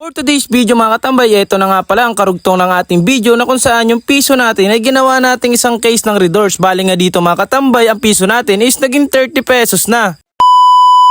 For today's video mga katambay, ito na nga pala ang karugtong ng ating video na kung saan yung piso natin ay ginawa nating isang case ng redoors. Bali nga dito mga katambay, ang piso natin is naging 30 pesos na.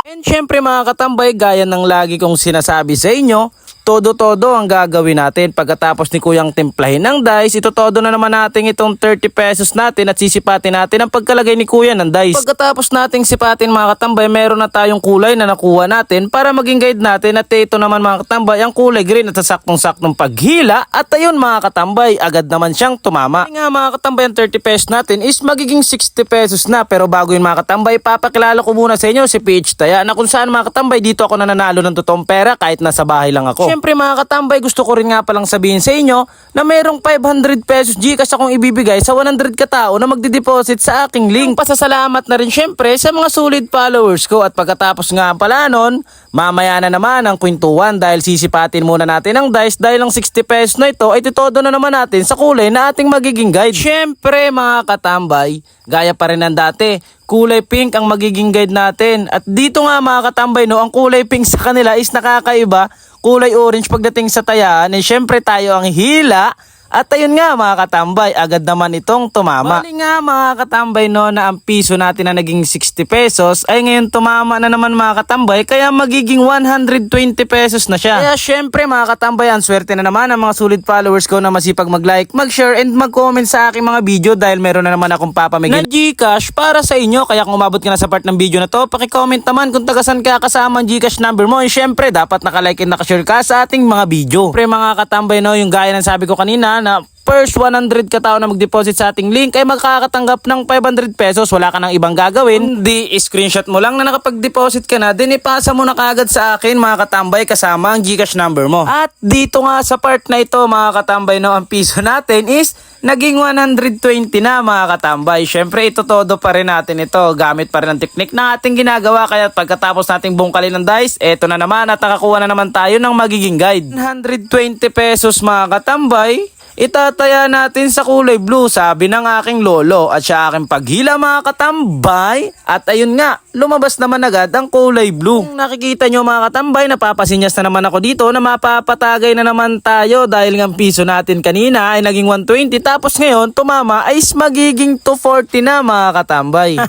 And syempre mga katambay, gaya ng lagi kong sinasabi sa inyo, todo-todo ang gagawin natin. Pagkatapos ni Kuyang timplahin ng dice, ito todo na naman natin itong 30 pesos natin at sisipatin natin ang pagkalagay ni Kuya ng dice. Pagkatapos nating sipatin mga katambay, meron na tayong kulay na nakuha natin para maging guide natin. At ito naman mga katambay, ang kulay green at sa saktong-saktong paghila. At ayun mga katambay, agad naman siyang tumama. Kaya nga mga katambay, ang 30 pesos natin is magiging 60 pesos na. Pero bago yun mga katambay, papakilala ko muna sa inyo si PH Taya na kung saan mga katambay, dito ako nananalo ng totoong pera kahit nasa bahay lang ako. Siyempre mga katambay, gusto ko rin nga palang sabihin sa inyo na mayroong 500 pesos Gcash akong ibibigay sa 100 katao na magdideposit sa aking link. Pasasalamat na rin syempre sa mga solid followers ko. At pagkatapos nga pala nun, mamaya na naman ang kwentuhan dahil sisipatin muna natin ang dice dahil ang 60 pesos na ito ay titodo na naman natin sa kulay na ating magiging guide. Syempre mga katambay, gaya pa rin ng dati, kulay pink ang magiging guide natin. At dito nga mga katambay, no, ang kulay pink sa kanila is nakakaiba. Kulay orange pagdating sa tayaan. Eh syempre tayo ang hila. At ayun nga mga katambay, agad naman itong tumama. Bali nga mga katambay no, na ang piso natin na naging 60 pesos ay ngayon tumama na naman mga katambay, kaya magiging 120 pesos na siya. Kaya syempre mga katambay, ang swerte na naman ang mga solid followers ko na masipag mag-like, mag-share and mag-comment sa aking mga video dahil meron na naman akong papamigay na Gcash para sa inyo. Kaya kung umabot ka na sa part ng video na to, paki-comment naman kung tagasan ka kasama ang Gcash number mo. And syempre dapat naka-like and naka-share ka sa ating mga video. Syempre mga katambay no, yung gaya ng sabi ko kanina na first 100 katao na mag-deposit sa ating link ay makakatanggap ng 500 pesos. Wala ka nang ibang gagawin. Di screenshot mo lang na nakapag-deposit ka na, din ipasa mo na kaagad sa akin mga katambay kasama ang Gcash number mo. At dito nga sa part na ito mga katambay no, ang piso natin is naging 120 na mga katambay. Syempre ito todo pa rin natin ito. Gamit pa rin ang teknik na ating ginagawa. Kaya pagkatapos nating bungkalin ng dice, eto na naman at nakakuha na naman tayo ng magiging guide. 120 pesos mga katambay. Itataya natin sa kulay blue, sabi ng aking lolo. At siya aking paghila mga katambay. At ayun nga, lumabas naman agad ang kulay blue. Kung nakikita nyo mga katambay, napapasinyas na naman ako dito na mapapatagay na naman tayo. Dahil nga piso natin kanina ay naging 120. Tapos ngayon, tumama ay magiging 240 na mga katambay.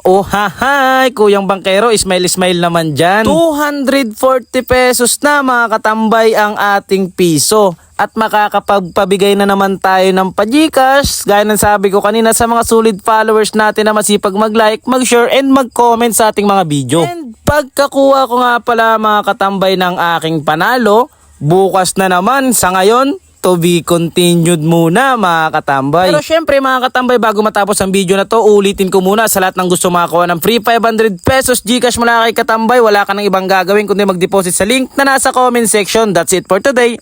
Oh hahay, Kuyang Bangkero, smile naman dyan. 240 pesos na mga katambay ang ating piso. At makakapagpabigay na naman tayo ng pa-Gcash. Gaya ng sabi ko kanina sa mga solid followers natin na masipag mag-like, mag-share and mag-comment sa ating mga video. And pagkakuha ko nga pala mga katambay ng aking panalo, bukas na naman sa ngayon, to be continued muna mga katambay. Pero syempre mga katambay, bago matapos ang video na to, ulitin ko muna sa lahat ng gusto makakuha ng free 500 pesos Gcash mula kay katambay. Wala ka ng ibang gagawin kundi mag-deposit sa link na nasa comment section. That's it for today.